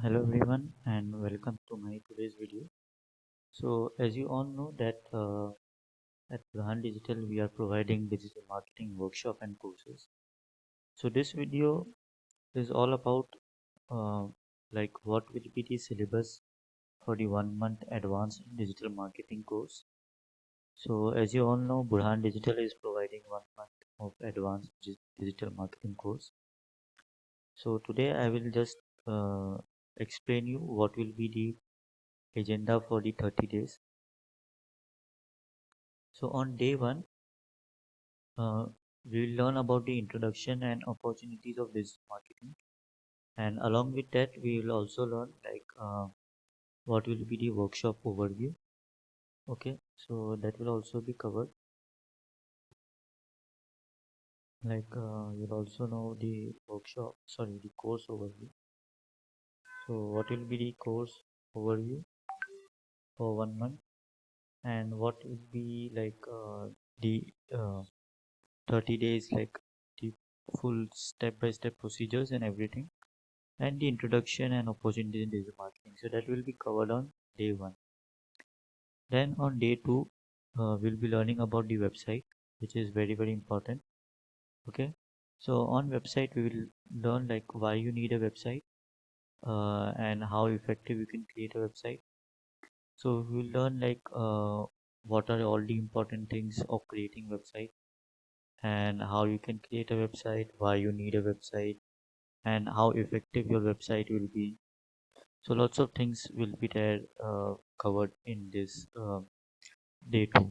Hello everyone and welcome to my today's video. So as you all know that at Burhan Digital we are providing digital marketing workshop and courses. So this video is all about uh, what will be the syllabus for the 1 month advanced digital marketing course. So as you all know Burhan Digital is providing 1 month of advanced digital marketing course. So today I will just explain you what will be the agenda for the 30 days. So on day one, uh, we will learn about the introduction and opportunities of digital marketing, and along with that, we will also learn what will be the workshop overview. Okay, so that will also be covered. You'll also know the the course overview. So what will be the course overview for 1 month, and what will be the 30 days, like the full step-by-step procedures and everything, and the introduction and opportunities in digital marketing. So that will be covered on day one. Then on day two, we'll be learning about the website, which is very important. Okay. So on website, we will learn like why you need a website, and how effective you can create a website. So we will learn what are all the important things of creating website, and how you can create a website, why you need a website, and how effective your website will be. So lots of things will be there covered in this day two.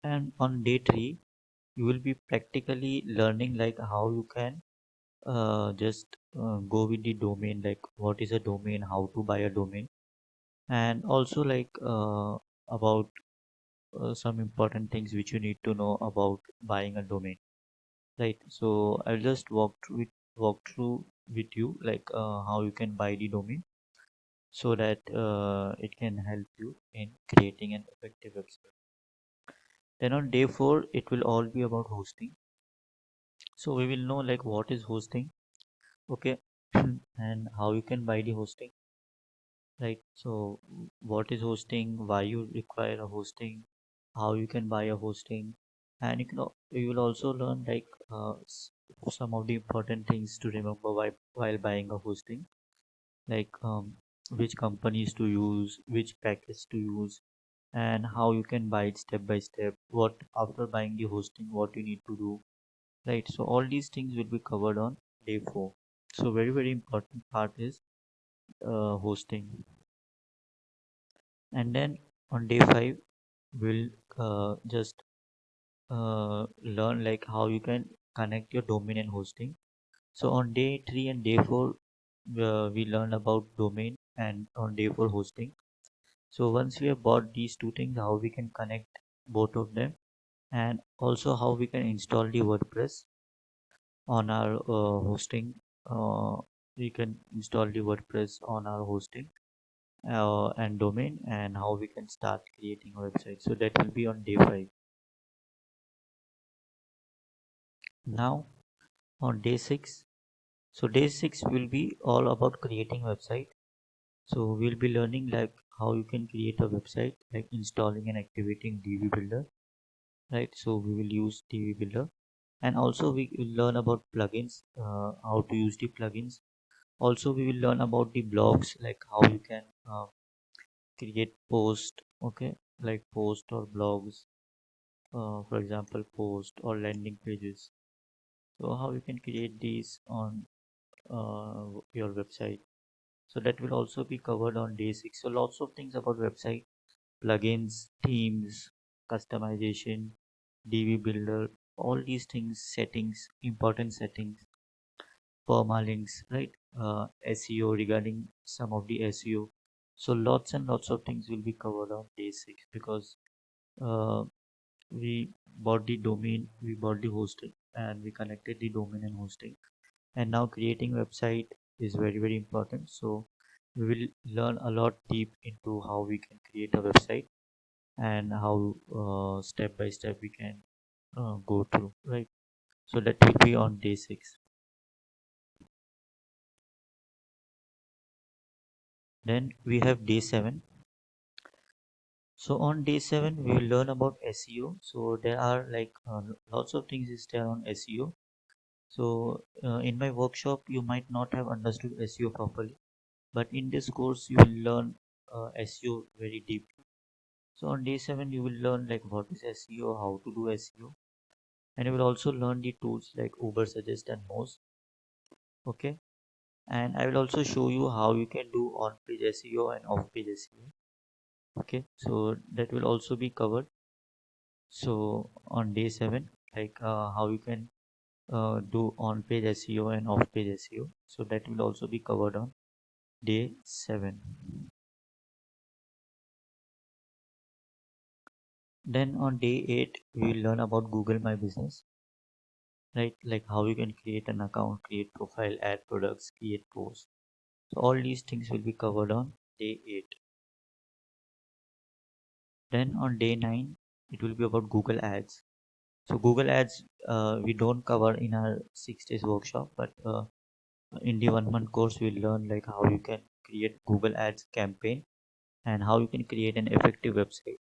And on day three, you will be practically learning like how you can just go with the domain, like what is a domain, how to buy a domain, and also about some important things which you need to know about buying a domain. Right. So I'll just walk through with you how you can buy the domain, so that it can help you in creating an effective website. Then on day four, it will all be about hosting. So we will know like what is hosting, okay, and how you can buy the hosting, right? So what is hosting, why you require a hosting, how you can buy a hosting, and you will also learn some of the important things to remember while buying a hosting, like which companies to use, which package to use, and how you can buy it step by step. What after buying the hosting, what you need to do, right? So all these things will be covered on day four. So very important part is hosting. And then on day five, we'll just learn like how you can connect your domain and hosting. So on day three and day four, we learn about domain, and on day four hosting. So once we have bought these two things, how we can connect both of them, and also how we can install the WordPress on our hosting. Uh, we can install the WordPress on our hosting and domain, and how we can start creating a website. So that will be on day 5. Now on day 6, so day 6 will be all about creating website. So we'll be learning like how you can create a website, like installing and activating DB Builder, right? So we will use DB Builder, and also we will learn about plugins, how to use the plugins. Also we will learn about the blogs, like how you can create post, okay, like post or blogs, for example post or landing pages. So how you can create these on your website. So that will also be covered on day 6. So lots of things about website, plugins, themes, customization, DB builder, all these things, settings, important settings, permalinks, right? SEO, regarding some of the SEO. So lots and lots of things will be covered on day 6, because uh, we bought the domain, we bought the hosting, and we connected the domain and hosting. And now creating website is very important. So we will learn a lot deep into how we can create a website, and how step by step we can go through, right? So that will be on day 6. Then we have day 7. So on day 7 we will learn about SEO. So there are like lots of things is there on SEO. So in my workshop you might not have understood SEO properly, but in this course you will learn SEO very deeply. So on day 7 you will learn like what is SEO, how to do SEO, and you will also learn the tools like Uber Suggest and most. Okay, and I will also show you how you can do on-page SEO and off-page SEO. Okay, so that will also be covered. So on day 7, like how you can do on-page SEO and off-page SEO. So that will also be covered on day 7. Then on day 8, we will learn about Google My Business, right? Like how you can create an account, create profile, add products, create posts. So all these things will be covered on day 8. Then on day 9, it will be about Google Ads. So Google Ads, we don't cover in our 6 days workshop, but in the 1 month course, we'll learn like how you can create Google Ads campaign and how you can create an effective website.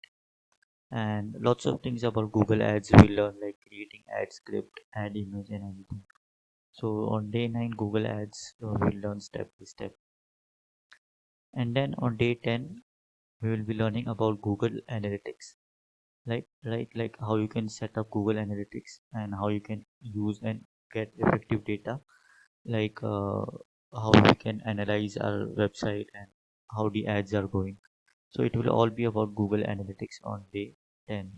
And lots of things about Google Ads we learn like creating ad script, ad image and everything. So on day 9 Google Ads we'll learn step by step. And then on day 10 we will be learning about Google Analytics. Like how you can set up Google Analytics and how you can use and get effective data, like how we can analyze our website and how the ads are going. So it will all be about Google Analytics on day 10.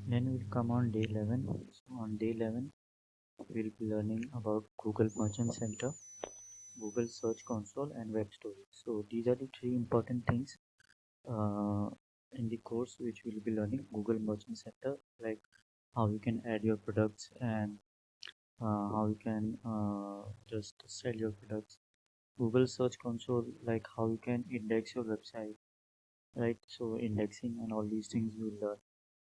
Then we'll come on day 11. So on day 11, we'll be learning about Google Merchant Center, Google Search Console, and Web Storage. So these are the three important things uh, in the course which we'll be learning. Google Merchant Center, like how you can add your products and how you can just sell your products. Google Search Console, like how you can index your website, right? So indexing and all these things you will learn.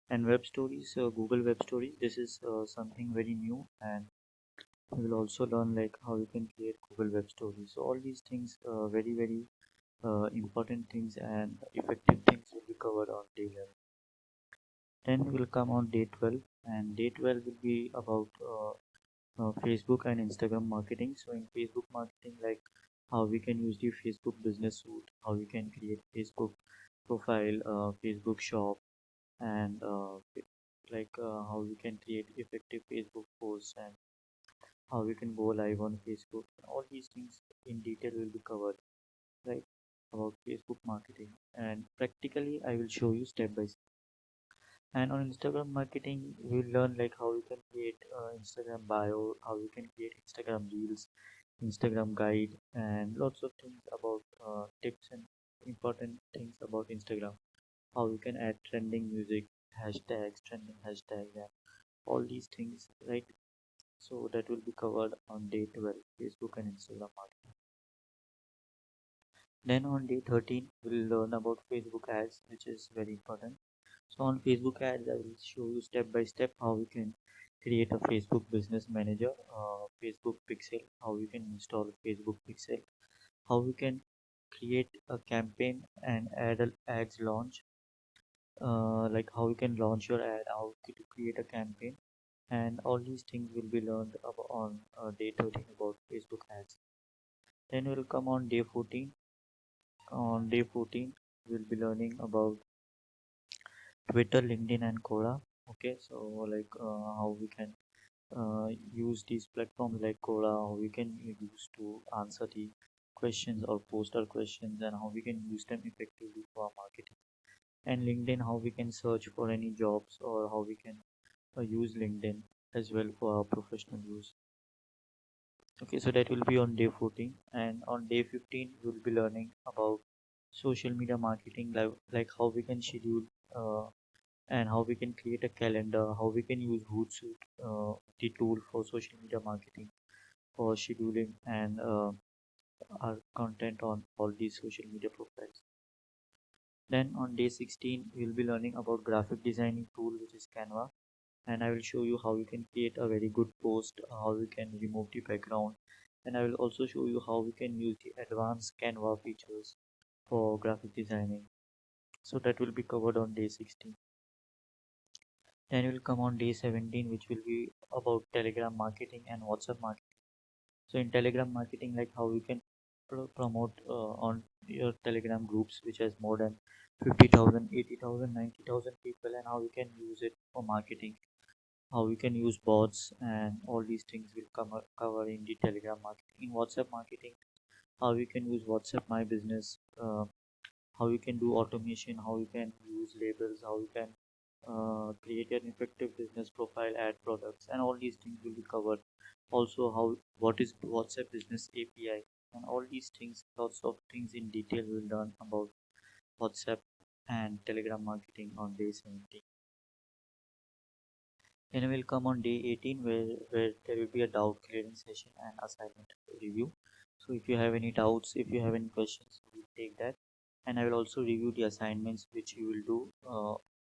And web stories, Google Web Stories, this is something very new, and we will also learn like how you can create Google Web Stories. So all these things, very important things and effective things will be covered on day 11. Then we will come on day 12, and day 12 will be about Facebook and Instagram marketing. So in Facebook marketing, like how we can use the Facebook business suite, how we can create Facebook profile, Facebook shop, and like how we can create effective Facebook posts and how we can go live on Facebook. All these things in detail will be covered, right? About Facebook marketing, and practically I will show you step by step. And on Instagram marketing, we'll learn like how you can create Instagram bio, how you can create Instagram reels, Instagram guide, and lots of things about tips and important things about Instagram. How you can add trending music, hashtags, trending hashtags, and all these things, right? So that will be covered on day 12, Facebook and Instagram marketing. Then on day 13, we'll learn about Facebook ads, which is very important. So on Facebook ads, I will show you step by step how we can create a Facebook business manager, Facebook pixel, how you can install Facebook pixel, how we can create a campaign and ads launch, like how you can launch your ad, how to create a campaign, and all these things will be learned about on day 13 about Facebook ads. Then we'll come on day 14. On day 14, we'll be learning about Twitter, LinkedIn, and Quora. Okay, so like how we can use these platforms like Quora, how we can use to answer the questions or post our questions, and how we can use them effectively for our marketing. And LinkedIn, how we can search for any jobs, or how we can use LinkedIn as well for our professional use. Okay, so that will be on day 14, and on day 15 we'll be learning about social media marketing, like how we can schedule and how we can create a calendar, how we can use Hootsuite, the tool for social media marketing for scheduling and our content on all these social media profiles. Then on day 16 we'll be learning about graphic designing tool, which is Canva, and I will show you how you can create a very good post, how you can remove the background and I will also show you how we can use the advanced Canva features for graphic designing. So that will be covered on day 16. Then we'll come on day 17, which will be about Telegram marketing and WhatsApp marketing. So in Telegram marketing, like how you can promote on your Telegram groups, which has more than 50,000, 80,000, 90,000 people, and how you can use it for marketing, how we can use bots, and all these things will cover in the Telegram marketing. In WhatsApp marketing, how we can use WhatsApp My Business, how you can do automation, how you can use labels, how you can create an effective business profile, add products, and all these things will be covered. Also, how what is WhatsApp Business API, and all these things, lots of things in detail we'll learn about WhatsApp and Telegram marketing on day 17. Then we'll come on day 18 where there will be a doubt clearing session and assignment review. So if you have any doubts, if you have any questions, we'll take that. And I will also review the assignments which you will do.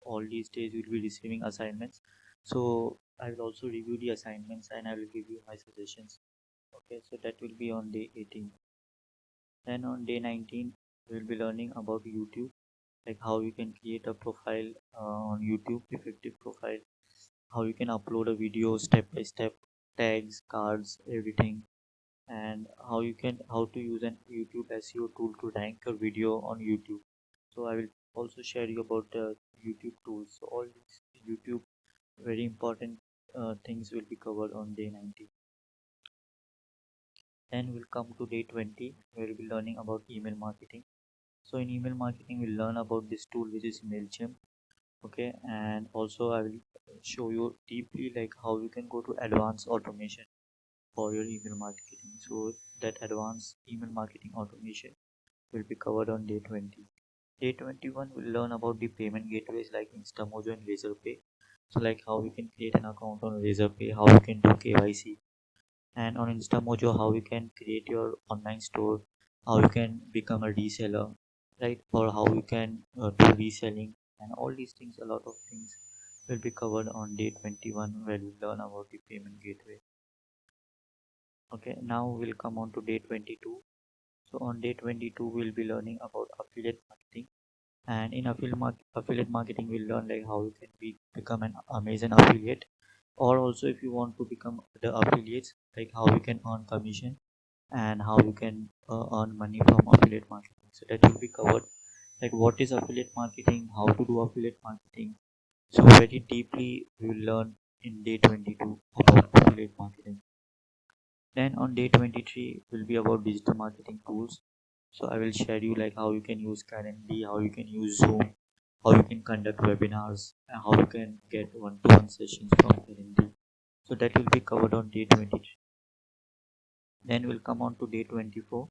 All these days you will be receiving assignments. So I will also review the assignments and I will give you my suggestions. Okay, so that will be on day 18. Then on day 19, we will be learning about YouTube, like how you can create a profile on YouTube, effective profile, how you can upload a video step by step, tags, cards, everything, and how to use an YouTube SEO tool to rank your video on YouTube. So I will also share you about the YouTube tools. So all these YouTube very important things will be covered on day 19. Then we'll come to day 20 where we'll be learning about email marketing. So in email marketing we'll learn about this tool which is MailChimp. Okay, and also I will show you deeply like how you can go to advanced automation for your email marketing. So that advanced email marketing automation will be covered on day 20. Day 21 will learn about the payment gateways like InstaMojo and Razorpay. So like how we can create an account on Razorpay, how we can do KYC, and on InstaMojo how you can create your online store, how you can become a reseller, right? Or how you can do reselling, and all these things, a lot of things will be covered on day 21 where we learn about the payment gateway. Okay, now we'll come on to day 22. So on day 22 we'll be learning about affiliate marketing, and in affiliate marketing we'll learn like how you can become an Amazon affiliate, or also if you want to become the affiliates, like how you can earn commission and how you can earn money from affiliate marketing. So that will be covered, like what is affiliate marketing, how to do affiliate marketing. So very deeply we will learn in day 22 about affiliate marketing. Then on day 23 will be about digital marketing tools. So I will share you like how you can use Calendly, how you can use Zoom, how you can conduct webinars, and how you can get one-to-one sessions from Calendly. So that will be covered on day 23. Then we'll come on to day 24.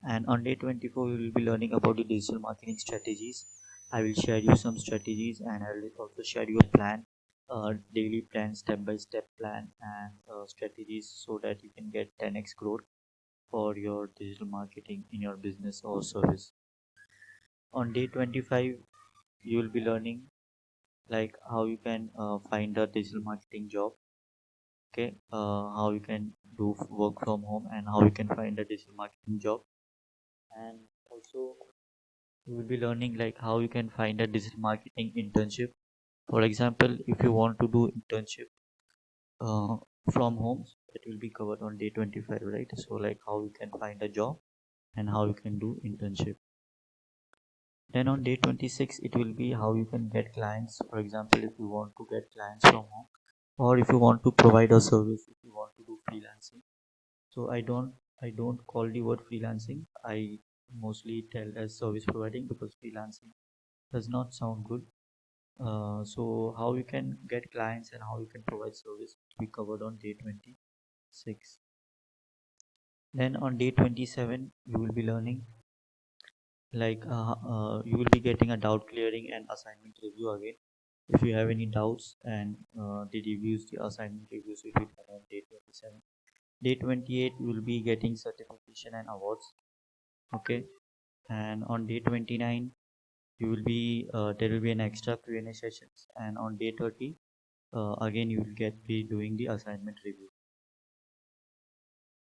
And on day 24, we will be learning about the digital marketing strategies. I will share you some strategies and I will also share you a plan, daily plan, step-by-step plan, and strategies so that you can get 10x growth for your digital marketing in your business or service. On day 25, you will be learning like how you can find a digital marketing job. Okay, how you can do work from home and how you can find a digital marketing job, and also you will be learning like how you can find a digital marketing internship. For example, if you want to do internship uh, from home, it will be covered on day 25, right? So like how you can find a job and how you can do internship. Then on day 26 it will be how you can get clients. For example, if you want to get clients from home, or if you want to provide a service, if you want to do freelancing. So I don't call the word freelancing, I mostly tell as service providing because freelancing does not sound good. So how you can get clients and how you can provide service we covered on day 26. Then on day 27 you will be learning like you will be getting a doubt clearing and assignment review again. If you have any doubts, and the assignment reviews will be done on day 27. Day 28 you will be getting certification and awards. Okay, and on day 29 you will be there will be an extra Q&A sessions, and on day 30 again you will be doing the assignment review.